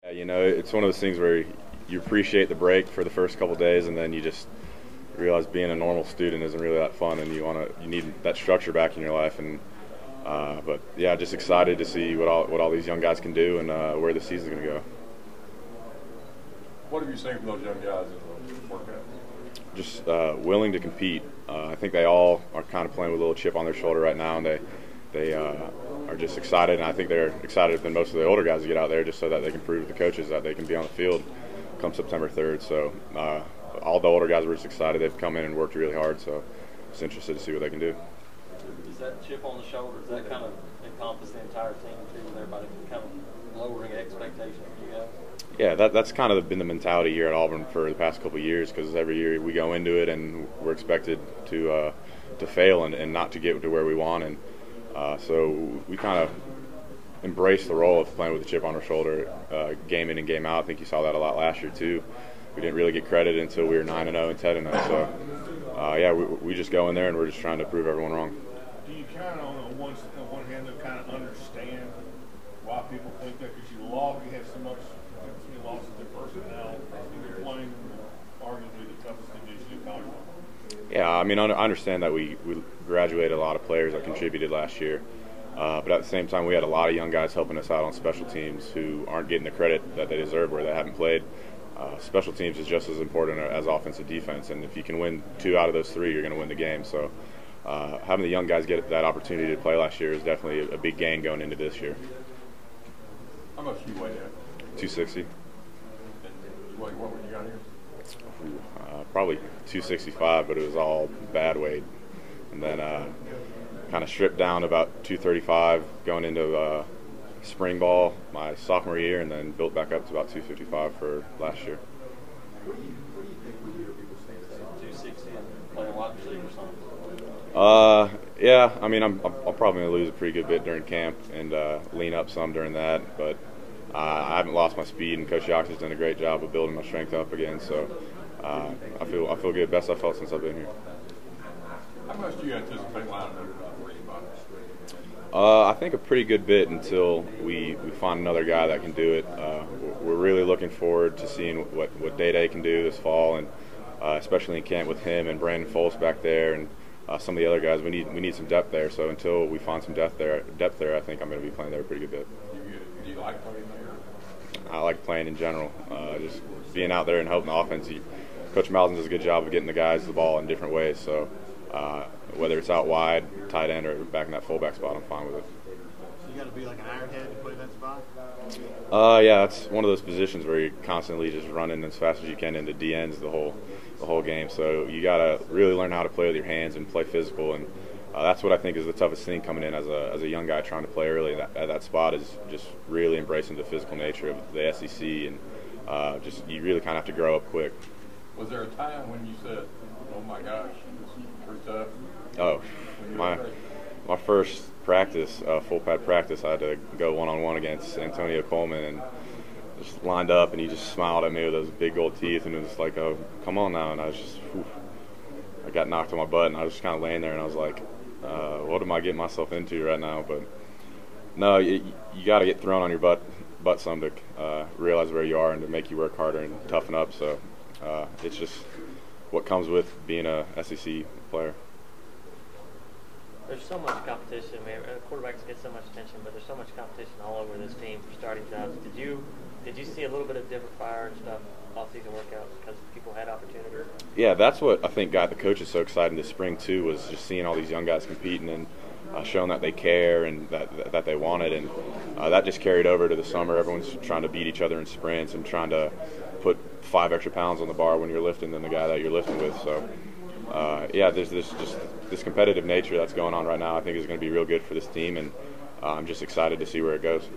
Yeah, you know, it's one of those things where you appreciate the break for the first couple of days, and then you just realize being a normal student isn't really that fun, and you need that structure back in your life. And but yeah, just excited to see what all these young guys can do and where the season's going to go. What have you seen from those young guys in the workout? Just willing to compete. I think they all are kind of playing with a little chip on their shoulder right now, and they are just excited, and I think they're excited than most of the older guys to get out there just so that they can prove to the coaches that they can be on the field come September 3rd. So all the older guys were just excited. They've come in and worked really hard, so just interested to see what they can do. Is that chip on the shoulder, does that kind of encompass the entire team too, with everybody kind of lowering expectations for you guys? Yeah, that's kind of been the mentality here at Auburn for the past couple of years, because every year we go into it and we're expected to fail and not to get to where we want. And so we kind of embrace the role of playing with a chip on our shoulder, game in and game out. I think you saw that a lot last year too. We didn't really get credit until we were 9-0 and 10-0. So yeah, we just go in there and we're just trying to prove everyone wrong. Do you kind of, on one hand, kind of understand why people think that? Because you have so much, you lost their personnel, you're playing arguably the toughest condition in college. Yeah, I mean, I understand that we graduated a lot of players that contributed last year. But at the same time, we had a lot of young guys helping us out on special teams who aren't getting the credit that they deserve where they haven't played. Special teams is just as important as offensive defense, and if you can win 2 out of those 3, you're going to win the game. So having the young guys get that opportunity to play last year is definitely a big gain going into this year. How much do you weigh at? 260. And what when you got here? Probably 265, but it was all bad weight. And then kind of stripped down about 235 going into spring ball my sophomore year, and then built back up to about 255 for last year. 260 and playing wide receiver or something? Yeah, I mean, I'm probably going to lose a pretty good bit during camp and lean up some during that, but I haven't lost my speed, and Coach Yox has done a great job of building my strength up again, so I feel good, best I've felt since I've been here. How much do you anticipate lining up for anybody? I think a pretty good bit until we find another guy that can do it. We're really looking forward to seeing what Day can do this fall, and especially in camp with him and Brandon Foltz back there, and some of the other guys. We need some depth there. So until we find some depth there, I think I'm going to be playing there a pretty good bit. Do you like playing there? I like playing in general. Just being out there and helping the offense. Coach Malzahn does a good job of getting the guys the ball in different ways. So whether it's out wide, tight end, or back in that fullback spot, I'm fine with it. So you got to be like an ironhead to play that spot? Yeah, it's one of those positions where you're constantly just running as fast as you can into DNs the whole game. So you got to really learn how to play with your hands and play physical, and that's what I think is the toughest thing coming in as a young guy trying to play early at that spot, is just really embracing the physical nature of the SEC, and just you really kind of have to grow up quick. Was there a time when you said, "Oh my gosh, this is pretty tough"? Oh, my first practice, full pad practice, I had to go one-on-one against Antonio Coleman, and just lined up, and he just smiled at me with those big gold teeth, and it was like, "Oh, come on now," and I was just, I got knocked on my butt, and I was just kind of laying there, and I was like, what am I getting myself into right now? But no, you got to get thrown on your butt some to realize where you are and to make you work harder and toughen up. So it's just what comes with being a SEC player. There's so much competition. I mean, quarterbacks get so much attention, but there's so much competition all over this team for starting jobs. Did you see a little bit of different fire and stuff off-season workouts because people had opportunity? Yeah, that's what I think got the coaches so excited this spring too, was just seeing all these young guys competing and showing that they care and that they want it, and that just carried over to the summer. Everyone's trying to beat each other in sprints and trying to put 5 extra pounds on the bar when you're lifting than the guy that you're lifting with. So yeah, there's this competitive nature that's going on right now. I think is going to be real good for this team, and I'm just excited to see where it goes.